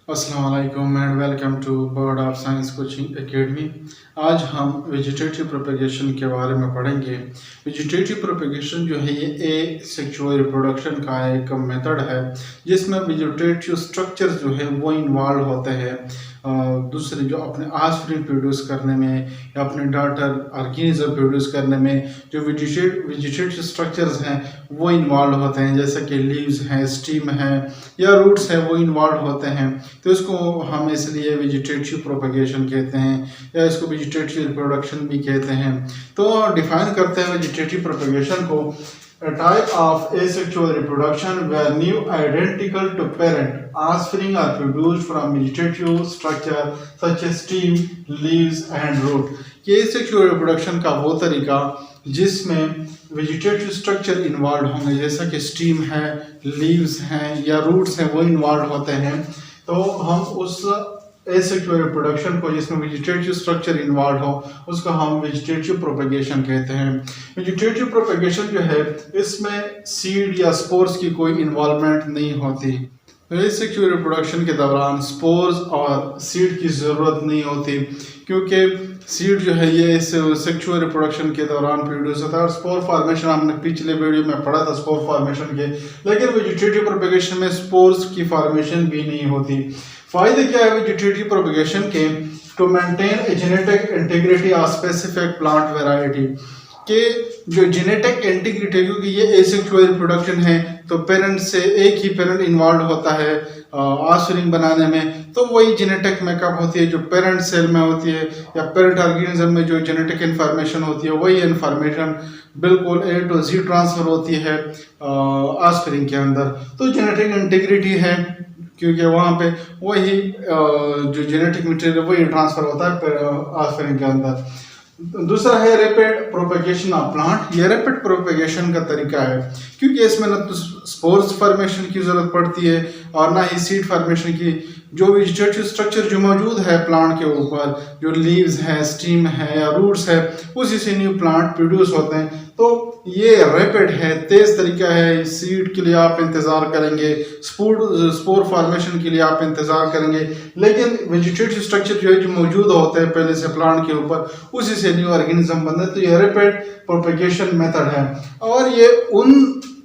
अस्सलाम वालेकुम and welcome to bird of science coaching academy. आज हम वेजिटेटिव प्रोपेगेशन के बारे में पढ़ेंगे। वेजिटेटिव प्रोपेगेशन जो है ये ए सेक्सुअल रिप्रोडक्शन का एक मेथड है जिसमें वेजिटेटिव स्ट्रक्चर जो है वो इन्वॉल्व होते हैं दूसरे जो अपने ऑफस्प्रिंग प्रोड्यूस करने में या अपने डॉटर ऑर्गेनिज्म प्रोड्यूस करने में जो वेजिटेटिव स्ट्रक्चर्स हैं वो इन्वॉल्व होते हैं, जैसे कि लीव्स हैं, स्टीम है या रूट्स है, वो इन्वॉल्व होते हैं। तो इसको हम इसलिए वेजिटेटिव प्रोपेगेशन कहते हैं या इसको वेजिटेटिव रिप्रोडक्शन भी कहते हैं। तो डिफाइन करते हैं वेजिटेटिव प्रोपेगेशन को, a type of asexual reproduction where new identical to parent offspring are produced from vegetative structure such as stem, leaves and root। ये asexual reproduction का वो तरीका जिसमें वेजिटेटिव स्ट्रक्चर इन्वॉल्व होंगे, जैसा कि स्टीम है, लीव्स हैं या रूट्स हैं, वो इन्वॉल्व होते हैं। तो हम उस एसेक्सुअल रिप्रोडक्शन को जिसमें वेजिटेटिव स्ट्रक्चर इन्वॉल्व हो उसको हम वेजिटेटिव प्रोपेगेशन कहते हैं। वेजिटेटिव प्रोपेगेशन जो है इसमें सीड या स्पोर्स की कोई इन्वॉल्वमेंट नहीं होती। एसेक्सुअल रिप्रोडक्शन के दौरान स्पोर्स और सीड की ज़रूरत नहीं होती, क्योंकि सीड जो है ये सेक्सुअल रिप्रोडक्शन के दौरान प्रोड्यूस होता है और स्पोर फॉर्मेशन हमने पिछले वीडियो में पढ़ा था स्पोर फॉर्मेशन के। लेकिन वेजिटेटिव प्रोपेगेशन में स्पोर्स की फॉर्मेशन भी नहीं होती। फायदे क्या है वेजिटेटिव प्रोपेगेशन के? To maintain a genetic integrity of specific plant variety, के जो जेनेटिक इंटीग्रिटी, क्योंकि ये एसेक्सुअल रिप्रोडक्शन है तो पेरेंट से एक ही पेरेंट इन्वॉल्व होता है ऑफस्प्रिंग बनाने में, तो वही जेनेटिक मेकअप होती है जो पेरेंट सेल में होती है या पेरेंट ऑर्गेनिज्म में जो जेनेटिक इन्फॉर्मेशन होती है वही इन्फॉर्मेशन बिल्कुल A to Z ट्रांसफर होती है ऑफस्प्रिंग के अंदर। तो जेनेटिक इंटीग्रिटी है क्योंकि वहाँ पे वही जो जेनेटिक मटेरियल वही ट्रांसफर होता है ऑफस्प्रिंग के अंदर। दूसरा है रैपिड प्रोपेगेशन ऑफ प्लांट। ये रैपिड प्रोपेगेशन का तरीका है क्योंकि इसमें न तो स्पोर्स फॉर्मेशन की जरूरत पड़ती है और ना ही सीड फॉर्मेशन की। जो वेजिटेटिव स्ट्रक्चर जो मौजूद है प्लांट के ऊपर, जो लीव्स है, स्टीम है या रूट्स है, उसी से न्यू प्लांट प्रोड्यूस होते हैं। तो ये रैपिड है, तेज तरीका है। सीड के लिए आप इंतजार करेंगे, स्पोर फॉर्मेशन के लिए आप इंतजार करेंगे, लेकिन वेजिटेटिव स्ट्रक्चर जो है जो मौजूद होते हैं पहले से प्लांट के ऊपर, उसी से न्यू ऑर्गेनिज्म बनते हैं। तो ये रैपिड प्रोपेगेशन मेथड है और ये उन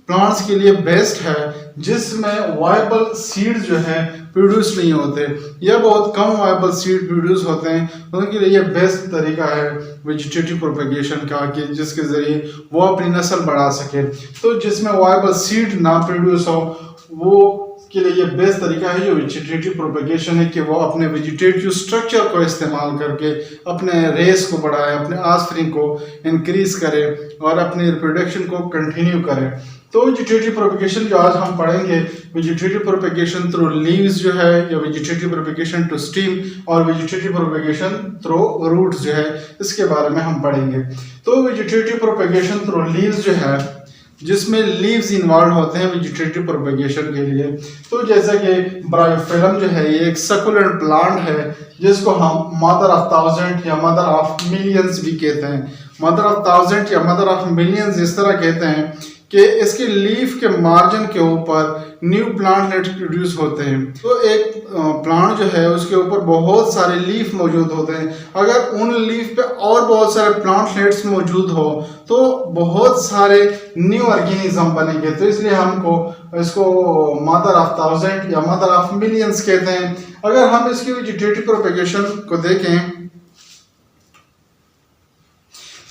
प्लांट्स के लिए बेस्ट है जिसमें वायबल सीड जो है प्रोड्यूस नहीं होते या बहुत कम वायबल सीड प्रोड्यूस होते हैं। उनके लिए ये बेस्ट तरीका है वेजिटेटिव प्रोपेगेशन का कि जिसके ज़रिए वो अपनी नस्ल बढ़ा सके। तो जिसमें वायबल सीड ना प्रोड्यूस हो वो के लिए ये बेस्ट तरीका है जो वेजिटेटिव प्रोपेगेशन है कि वो अपने वेजिटेटिव स्ट्रक्चर को इस्तेमाल करके अपने रेस को बढ़ाए, अपने ऑफस्प्रिंग को इंक्रीज करे और अपनी रिप्रोडक्शन को कंटिन्यू करे। तो वेजिटेटिव प्रोपेगेशन जो आज हम पढ़ेंगे, वेजिटेटिव प्रोपेगेशन थ्रू लीव्स जो है या वेजिटेटिव प्रोपेगेशन टू स्टीम और वेजिटेटिव प्रोपेगेशन थ्रू रूट्स जो है, इसके बारे में हम पढ़ेंगे। तो वेजिटेटिव प्रोपेगेशन थ्रू लीव्स जो है जिसमें लीव्स इन्वॉल्व होते हैं वेजिटेटिव प्रोपेगेशन के लिए। तो जैसा कि ब्रायोफिलम जो है ये एक सकुलेंट प्लांट है जिसको हम मदर ऑफ थाउजेंड या मदर ऑफ मिलियंस भी कहते हैं। मदर ऑफ थाउजेंड या मदर ऑफ मिलियंस इस तरह कहते हैं कि इसके लीफ के मार्जिन के ऊपर न्यू प्लांटलेट्स प्रोड्यूस होते हैं। तो एक प्लांट जो है उसके ऊपर बहुत सारे लीफ मौजूद होते हैं। अगर उन लीफ पे और बहुत सारे प्लांटलेट्स मौजूद हो तो बहुत सारे न्यू ऑर्गेनिज्म बनेंगे। तो इसलिए हमको इसको मदर ऑफ थाउजेंड या मदर ऑफ मिलियंस कहते हैं। अगर हम इसकी वेजिटेटिव प्रोपेगेशन को देखें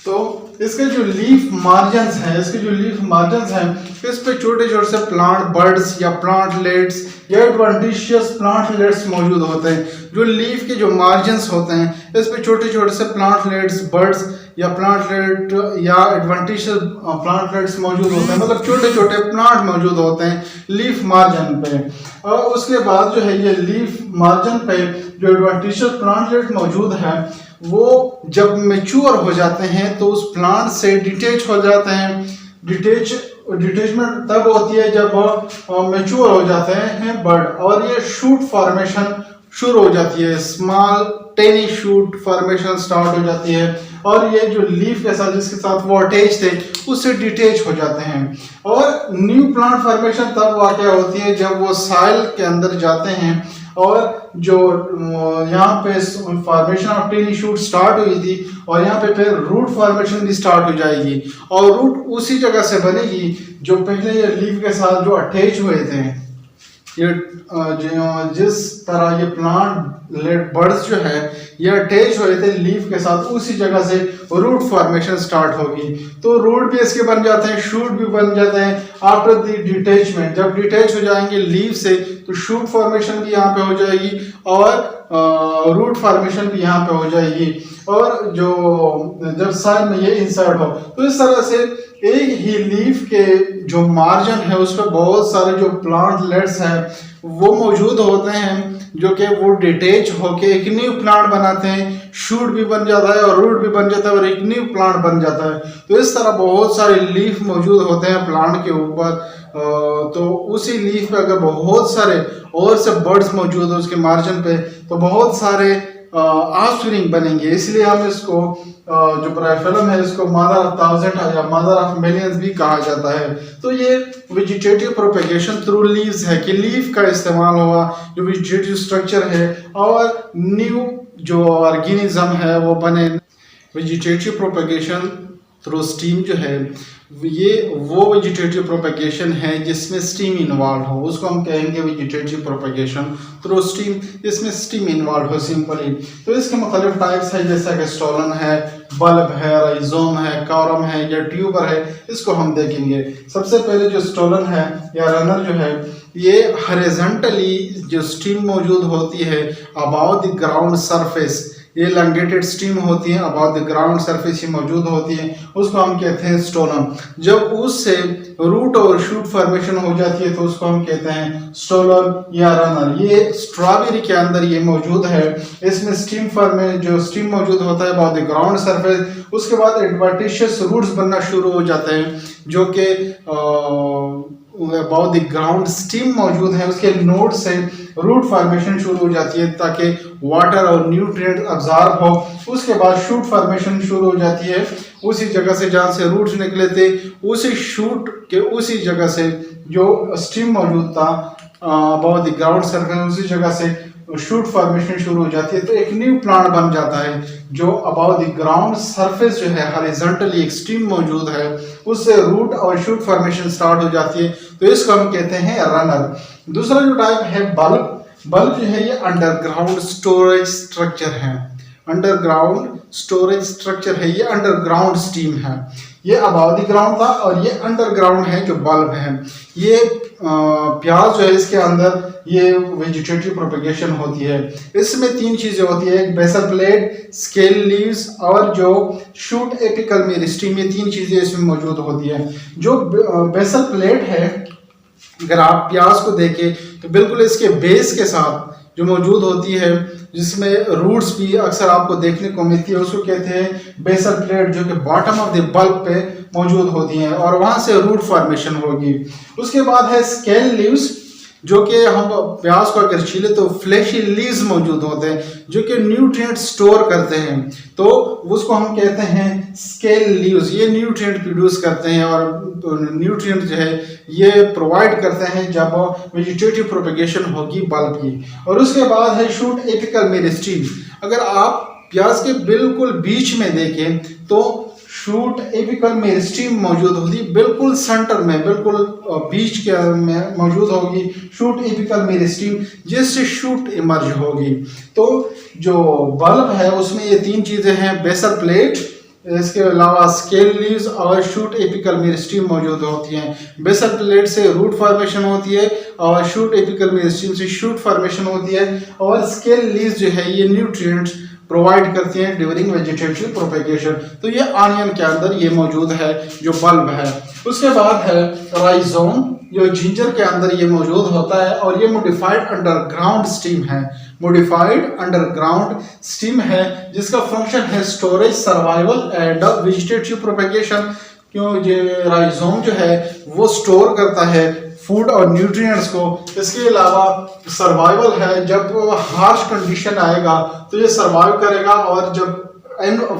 तो इसके जो लीफ मार्जिन्स हैं, इस पे छोटे छोटे से प्लांट बर्ड्स या प्लांटलेट्स या एडवेंटिशियस प्लांटलेट्स मौजूद होते हैं। जो लीफ के जो मार्जिन्स होते हैं इस पे छोटे छोटे से प्लांटलेट्स, बर्ड्स या प्लांटलेट या एडवेंटिशियस प्लांटलेट्स मौजूद होते हैं, मतलब छोटे छोटे प्लांट मौजूद होते हैं लीफ मार्जिन पे। और उसके बाद जो है ये लीफ मार्जिन पे जो एडवेंटिशियस प्लांटलेट मौजूद है वो जब मैच्योर हो जाते हैं तो उस प्लांट से डिटेच हो जाते हैं। डिटेचमेंट तब होती है जब मैच्योर हो जाते हैं बर्ड, और ये शूट फॉर्मेशन शुरू हो जाती है, small tiny shoot formation start हो जाती है और ये जो लीफ के साथ जिसके साथ वो अटैच थे उससे डिटेच हो जाते हैं। और न्यू प्लांट फॉर्मेशन तब वाक़या होती है जब वो सॉइल के अंदर जाते हैं और जो यहाँ पे formation of tiny shoot start हुई थी और यहाँ पे फिर रूट फॉर्मेशन भी स्टार्ट हो जाएगी और रूट उसी जगह से बनेगी जो पहले ये लीफ के साथ जो अटैच हुए थे। ये जिस तरह ये प्लांट लेड बर्ड्स जो है ये अटैच हुए थे लीफ के साथ, उसी जगह से रूट फॉर्मेशन स्टार्ट होगी। तो रूट भी इसके बन जाते हैं, शूट भी बन जाते हैं आफ्टर द डिटैचमेंट। जब डिटैच हो जाएंगे लीफ से तो शूट फॉर्मेशन भी यहाँ पे हो जाएगी और रूट फॉर्मेशन भी यहाँ पे हो जाएगी। और जो जब साइड में ये इंसर्ट हो तो इस तरह से एक ही लीफ के जो मार्जिन है उस पर बहुत सारे जो प्लांट लेट्स हैं वो मौजूद होते हैं जो कि वो डिटेच होके एक न्यू प्लांट बनाते हैं, शूट भी बन जाता है और रूट भी बन जाता है और एक न्यू प्लांट बन जाता है। तो इस तरह बहुत सारे लीफ मौजूद होते हैं प्लांट के ऊपर। तो उसी लीफ पे अगर बहुत सारे और से बर्ड्स मौजूद हो उसके मार्जिन पे तो बहुत सारे ऑफस्प्रिंग बनेंगे। इसलिए हम इसको जो ब्रायोफिलम है इसको मदर ऑफ थाउजेंड या मदर ऑफ मिलियंस भी कहा जाता है। तो ये वेजिटेटिव प्रोपेगेशन थ्रू लीव्स है कि लीफ का इस्तेमाल हुआ जो वेजिटेटिव स्ट्रक्चर है और न्यू जो ऑर्गेनिज्म है वो बने। वेजिटेटिव प्रोपेगेशन थ्रू स्टीम जो है ये वो वेजिटेटिव प्रोपेगेशन है जिसमें स्टीम इन्वॉल्व हो, उसको हम कहेंगे वेजिटेटिव प्रोपेगेशन थ्रू स्टीम, जिसमें स्टीम इन्वॉल्व हो सिंपली। तो इसके मुख्तलिफ टाइप्स है जैसा कि स्टोलन है, बल्ब है, राइजोम है, कॉरम है या ट्यूबर है, इसको हम देखेंगे। सबसे पहले जो स्टोलन है या रनर जो है ये हॉरिजॉन्टली जो स्टीम मौजूद होती है अबाव द ग्राउंड सरफेस, ये एलंगेटेड स्टीम होती है अबाउट द ग्राउंड सरफेस ही मौजूद होती है, उसको हम कहते हैं स्टोलन। जब उससे रूट और शूट फॉर्मेशन हो जाती है तो उसको हम कहते हैं स्टोलन या रनर। ये स्ट्रॉबेरी के अंदर ये मौजूद है, इसमें स्टीम फॉर्मेशन जो स्टीम मौजूद होता है अबाउट द ग्राउंड सरफेस, उसके बाद एडवेंटिशियस रूट्स बनना शुरू हो जाते हैं जो कि अबाउट द ग्राउंड स्टीम मौजूद है, उसके नोड से रूट फॉर्मेशन शुरू हो जाती है ताकि वाटर और न्यूट्रिएंट अब्जॉर्ब हो। उसके बाद शूट फॉर्मेशन शुरू हो जाती है उसी जगह से जहाँ से रूट्स निकले थे, उसी शूट के उसी जगह से जो स्टीम मौजूद था अबाउट द ग्राउंड सरफेस, उसी जगह से शूट फॉर्मेशन शुरू हो जाती है। तो एक न्यू प्लांट बन जाता है जो अबाउट द ग्राउंड सरफेस जो है हॉरिजॉन्टली एक स्टीम मौजूद है, उससे रूट और शूट फॉर्मेशन स्टार्ट हो जाती है। तो इसको हम कहते हैं रनर। दूसरा जो टाइप है बल्ब। बल्ब जो है ये अंडरग्राउंड स्टोरेज स्ट्रक्चर है, अंडरग्राउंड स्टोरेज स्ट्रक्चर है, ये अंडरग्राउंड स्टीम है। ये अबाव द ग्राउंड था और ये अंडरग्राउंड है जो बल्ब है। ये प्याज जो है इसके अंदर ये वेजिटेटिव प्रोपेगेशन होती है। इसमें तीन चीजें होती है, एक बेसल प्लेट, स्केल लीव्स और जो शूट एपिकल मेरिस्टीम, ये तीन चीजें इसमें मौजूद होती है। जो बेसल प्लेट है अगर आप प्याज को देखें तो बिल्कुल इसके बेस के साथ जो मौजूद होती है जिसमें रूट्स भी अक्सर आपको देखने को मिलती है, उसको कहते हैं बेसल प्लेट, जो कि बॉटम ऑफ द बल्ब पे मौजूद होती हैं और वहां से रूट फॉर्मेशन होगी। उसके बाद है स्केल लीव्स, जो कि हम प्याज को अगर छीले तो फ्लैशी लीव्स मौजूद होते हैं जो कि न्यूट्रिएंट स्टोर करते हैं, तो उसको हम कहते हैं स्केल लीव्स। ये न्यूट्रिएंट प्रोड्यूस करते हैं और न्यूट्रिएंट जो है ये प्रोवाइड करते हैं जब वेजिटेटिव प्रोपेगेशन होगी बल्ब की। और उसके बाद है शूट एपिकल मेरिस्टीम। अगर आप प्याज के बिल्कुल बीच में देखें तो शूट एपिकल मेरिस्टीम मौजूद होगी, बिल्कुल सेंटर में, बिल्कुल बीच के में मौजूद होगी शूट एपिकल मेरिस्टीम, जिससे शूट इमर्ज होगी। तो जो बल्ब है उसमें ये तीन चीजें हैं, बेसल प्लेट, इसके अलावा स्केल लीव्स और शूट एपिकल मेरिस्टीम मौजूद होती हैं। बेसल प्लेट से रूट फॉर्मेशन होती है और शूट एपिकल मेरिस्टीम से शूट फॉर्मेशन होती है और स्केल लीव्स जो है ये न्यूट्रिएंट्स प्रोवाइड करती हैं ड्यूरिंग वेजिटेटिव प्रोपेगेशन। तो ये ऑनियन के अंदर ये मौजूद है जो बल्ब है। उसके बाद है राइजोम, जो जिंजर के अंदर ये मौजूद होता है और ये मॉडिफाइड अंडरग्राउंड स्टीम है, मॉडिफाइड अंडरग्राउंड स्टीम है जिसका फंक्शन है storage, survival and vegetative propagation. क्यों ये राइजोम जो है वो स्टोर करता है फूड और न्यूट्रिएंट्स को। इसके अलावा सर्वाइवल है, जब हार्श कंडीशन आएगा तो ये सर्वाइव करेगा, और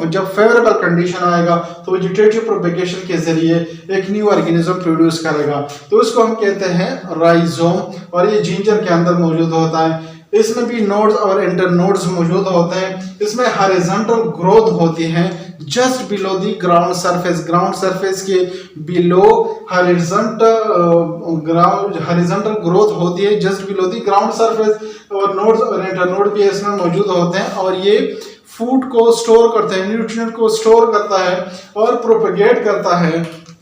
जब फेवरेबल कंडीशन आएगा तो वेजिटेटिव प्रोपेगेशन के जरिए एक न्यू ऑर्गेनिज्म प्रोड्यूस करेगा। तो इसको हम कहते हैं राइजोम, और ये जिंजर के अंदर मौजूद होता है। इसमें भी नोड्स और इंटरनोड्स मौजूद होते हैं। इसमें हॉरिजॉन्टल ग्रोथ होती है just below the ground surface, ground surface के बिलो हॉरिजॉन्टल ग्रोथ होती है just below the ground surface, और नोड्स और इंटरनोड भी इसमें मौजूद होते हैं, और ये फूड को स्टोर करते हैं, न्यूट्रिएंट को स्टोर करता है और प्रोपेगेट करता है।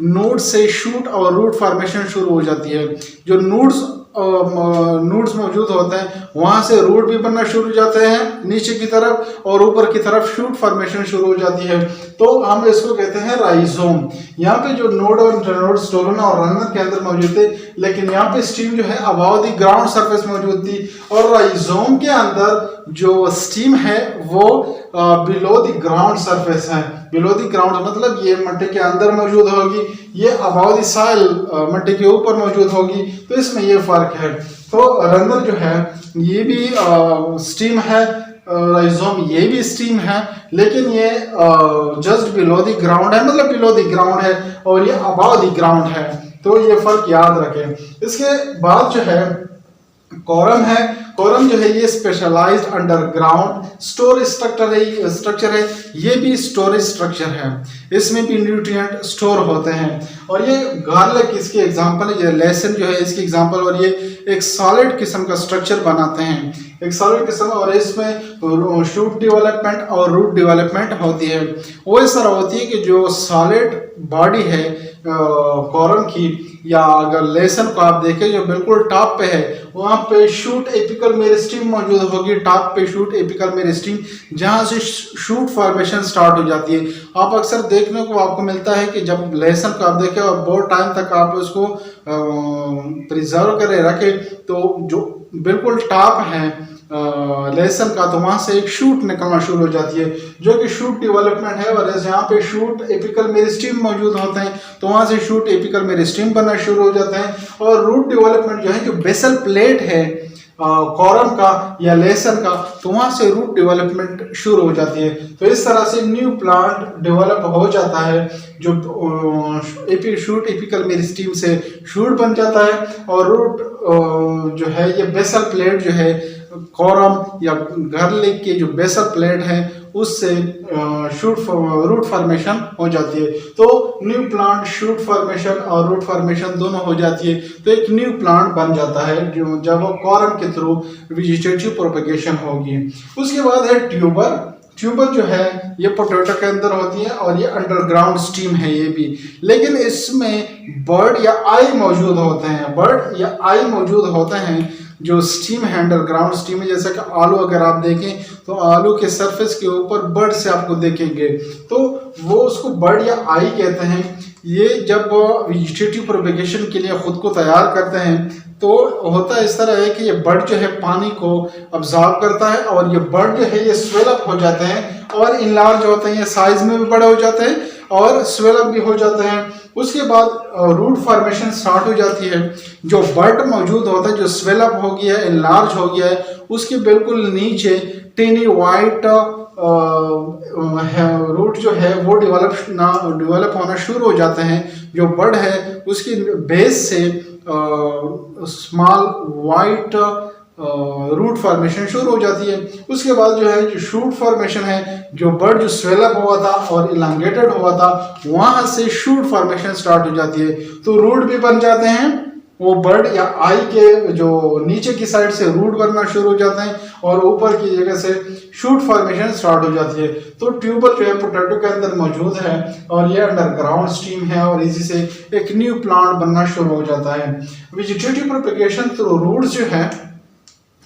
नोड से शूट और रूट फॉर्मेशन शुरू हो जाती है। जो नोड्स मौजूद होते हैं वहां से रूट भी बनना शुरू हो जाते हैं नीचे की तरफ, और ऊपर की तरफ शूट फॉर्मेशन शुरू हो जाती है। तो हम इसको कहते हैं राइजोम। यहाँ पे जो नोड और इंटरनोड स्टोलन और रनर के अंदर मौजूद थे, लेकिन यहाँ पे स्टीम जो है अबाव द ग्राउंड सरफेस मौजूद थी, और राइजोम के अंदर जो स्टीम है वो बिलो द ग्राउंड सरफेस है। बिलो द ग्राउंड मतलब ये मिट्टी के अंदर मौजूद होगी, ये अबाव द सॉइल मिट्टी के ऊपर मौजूद होगी। तो इसमें ये फर्क है। तो रनर जो है ये भी स्टीम है, राइजोम ये भी स्टीम है, लेकिन ये जस्ट बिलो द ग्राउंड है, मतलब बिलो द ग्राउंड है, और ये अबाव द ग्राउंड है। तो ये फर्क याद रखें। इसके बाद जो है कोरम है। कोरम जो है ये स्पेशलाइज्ड अंडरग्राउंड स्टोरेज स्ट्रक्चर है। ये भी स्टोरेज स्ट्रक्चर है, इसमें भी न्यूट्रिएंट स्टोर होते हैं। और ये गार्लिक इसकी एग्जांपल है, ये लहसुन जो है इसकी एग्जांपल, और ये एक सॉलिड किस्म का स्ट्रक्चर बनाते हैं, एक सॉलिड किस्म, और इसमें शूट डेवलपमेंट और रूट डेवलपमेंट होती है। वो इस तरह होती है कि जो सॉलिड बॉडी है कोरम की, या अगर लहसुन को आप देखें जो बिल्कुल टॉप पे है, वहां पे शूट एपिकल मेरिस्टीम मौजूद होगी, टॉप पे शूट एपिकल मेरिस्टीम, जहां से शूट फॉर्मेशन स्टार्ट हो जाती है। आप अक्सर देखने को आपको मिलता है कि जब लहसुन को आप देखें और बहुत टाइम तक आप उसको प्रिजर्व करे रखें, तो जो बिल्कुल टॉप है लहसुन का, तो वहां से एक शूट निकलना शुरू हो जाती है, जो कि शूट डेवलपमेंट है। और यहाँ पे शूट एपिकल मेरिस्टीम मौजूद होते हैं, तो वहां से शूट एपिकल मेरिस्टीम बनना शुरू हो जाते हैं। और रूट डेवलपमेंट जो है, जो बेसल प्लेट है कोरम का या लहसुन का, तो वहां से रूट डेवलपमेंट शुरू हो जाती है। तो इस तरह से न्यू प्लांट डेवलप हो जाता है, जो शूट एपिकल मेरिस्टीम से शूट बन जाता है, और रूट जो है ये बेसल प्लेट जो है कोरम या गार्लिक की जो बेसल प्लेट है उससे रूट फॉर्मेशन हो जाती है। तो न्यू प्लांट शूट फॉर्मेशन और रूट फॉर्मेशन दोनों हो जाती है, तो एक न्यू प्लांट बन जाता है जो जब कोरम के थ्रू वेजिटेटिव प्रोपेगेशन होगी। उसके बाद है ट्यूबर। ट्यूबर जो है ये पोटैटो के अंदर होती है, और ये अंडरग्राउंड स्टीम है ये भी, लेकिन इसमें बर्ड या आई मौजूद होते हैं, बर्ड या आई मौजूद होते हैं। जो स्टीम है अंडरग्राउंड स्टीम है, जैसा कि आलू अगर आप देखें तो आलू के सरफेस के ऊपर बर्ड से आपको देखेंगे, तो वो उसको बर्ड या आई कहते हैं। ये जब वेजिटेटिव प्रोपेगेशन के लिए खुद को तैयार करते हैं, तो होता इस तरह है कि ये बर्ड जो है पानी को अब्जॉर्ब करता है, और ये बर्ड जो है ये स्वेल अप हो जाते हैं और इनलार्ज होते हैं, ये साइज में भी बड़े हो जाते हैं और स्वेल अप भी हो जाते हैं। उसके बाद रूट फॉर्मेशन स्टार्ट हो जाती है। जो बर्ड मौजूद होता है, जो स्वेल अप हो गया है, इनलार्ज हो गया है, उसके बिल्कुल नीचे टिनी वाइट रूट जो है वो डेवलप होना शुरू हो जाते हैं। जो बर्ड है उसकी बेस से स्मॉल वाइट रूट फॉर्मेशन शुरू हो जाती है। उसके बाद जो है जो शूट फॉर्मेशन है, जो बर्ड जो स्वेलअप हुआ था और इलांगेटेड हुआ था, वहां से शूट फॉर्मेशन स्टार्ट हो जाती है। तो रूट भी बन जाते हैं, वो बर्ड या आई के जो नीचे की साइड से रूट बनना शुरू हो जाते हैं, और ऊपर की जगह से शूट फॉर्मेशन स्टार्ट हो जाती है। तो ट्यूबर जो है पोटैटो के अंदर मौजूद है, और ये अंडरग्राउंड स्टीम है, और इसी से एक न्यू प्लांट बनना शुरू हो जाता है। वेजिटेटिव प्रोपेगेशन थ्रू रूट्स जो है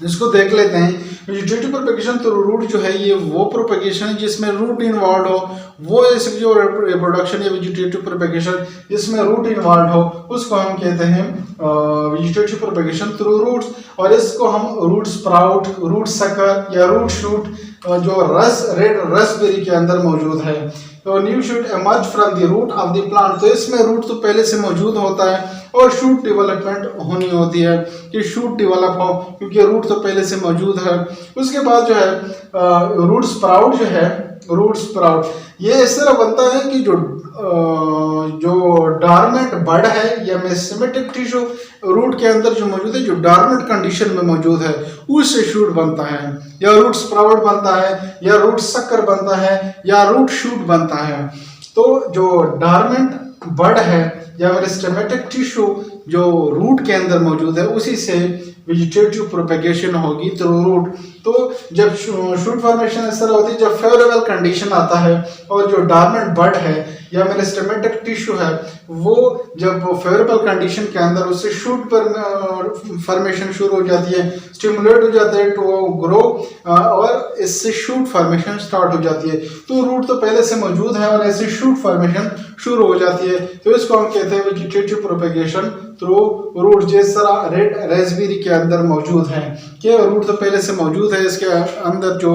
इसको देख लेते हैं। वेजिटेटिव प्रोपेगेशन थ्रू रूट जो है ये वो प्रोपेगेशन है जिसमें रूट इन्वॉल्व हो, वो ऐसे जो रिप्रोडक्शन या वेजिटेटिव प्रोपेगेशन जिसमें रूट इन्वॉल्व हो, उसको हम कहते हैं वेजिटेटिव प्रोपेगेशन थ्रू रूट्स। और इसको हम रूट स्प्राउट, रूट सकर या रूट शूट, जो रेड रसबेरी के अंदर मौजूद है, तो new shoot emerge from the root of the plant. तो इसमें रूट तो पहले से मौजूद होता है, और शूट डेवलपमेंट होनी होती है कि शूट डेवलप हो, क्योंकि रूट तो पहले से मौजूद है। उसके बाद जो है रूट स्प्राउट जो है, रूट स्प्राउट ये इस तरह बनता है कि जो डॉर्मेंट बड है या मेसेमेटिक टिश्यू रूट के अंदर जो मौजूद है, जो डॉर्मेंट कंडीशन में मौजूद है, उससे शूट बनता है, या रूट स्प्राउट बनता है, या रूट सक्कर बनता है, या रूट शूट बनता है। तो जो डॉर्मेंट बड है या मेरिस्टेमेटिक टिश्यू जो रूट के अंदर मौजूद है, उसी से वेजिटेटिव प्रोपेगेशन होगी थ्रू रूट। तो जब शूट फॉर्मेशन इस तरह होती है जब फेवरेबल कंडीशन आता है, और जो डॉर्मेंट बड है या मेरिस्टेमेटिक टिश्यू है वो जब फेवरेबल कंडीशन के अंदर उससे शूट पर फॉर्मेशन शुरू हो जाती है, स्टिमुलेट हो जाता है टू ग्रो, और इससे शूट फॉर्मेशन स्टार्ट हो जाती है। तो रूट तो पहले से मौजूद है और ऐसे शूट फॉर्मेशन शुरू हो जाती है। तो इसको हम कहते हैं वेजिटेटिव प्रोपेगेशन थ्रू रूट। जिस तरह रेड रास्पबेरी के अंदर मौजूद है कि रूट तो पहले से मौजूद है, इसके अंदर जो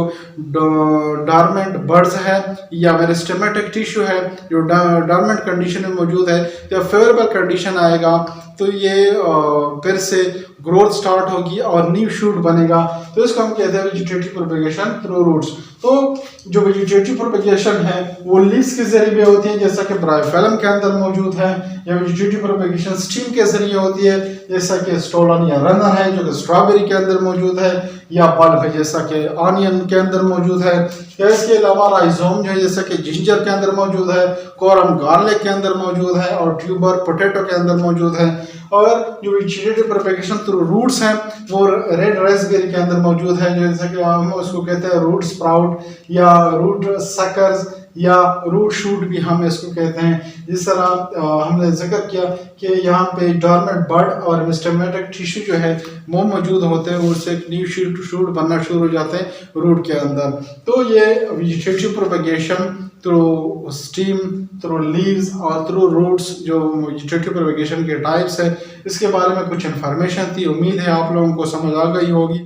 डॉर्मेंट बड्स है या मेरिस्टेमेटिक टिश्यू है जो डॉर्मेंट कंडीशन में मौजूद है, जब फेवरेबल कंडीशन आएगा तो ये फिर से ग्रोथ स्टार्ट होगी और न्यू शूट बनेगा। तो इसको हम कहते हैं वेजिटेटिव प्रोपेगेशन थ्रू रूट्स। तो जो वेजिटेटिव प्रोपेगेशन है वो लीव्स के जरिए होती है, जैसा कि ब्रायोफिलम के अंदर मौजूद है, या वेजिटेटिव प्रोपेगेशन स्टीम के जरिए होती है, जैसा कि स्टोलन या रनर है जो कि स्ट्रॉबेरी के अंदर मौजूद है, या बल्ब है जैसा कि ऑनियन के अंदर मौजूद है, या इसके अलावा राइजोम जो है जैसा कि जिंजर के अंदर मौजूद है, कोरम गार्लिक के अंदर मौजूद है, और ट्यूबर पोटैटो के अंदर मौजूद है। और जो वेजिटेटिव प्रोपेगेशन थ्रू रूट्स हैं वो रेड रास्पबेरी के अंदर मौजूद है, जैसे कि हम उसको कहते हैं रूट स्प्राउट या रूट सकर्स या रूट शूट भी हम इसको कहते हैं। जिस तरह हमने जिक्र किया कि यहाँ पे डॉर्मेंट बड और मेरिस्टेमेटिक टिश्यू जो है वो मौजूद होते हैं, उससे एक न्यू शूट बनना शुरू हो जाते हैं रूट के अंदर। तो ये vegetative propagation through steam, through leaves और थ्रू रूट्स जो वेजिटेटिव प्रोपेगेशन के टाइप्स है, इसके बारे में कुछ इन्फॉर्मेशन थी। उम्मीद है आप लोगों को समझ आ गई होगी।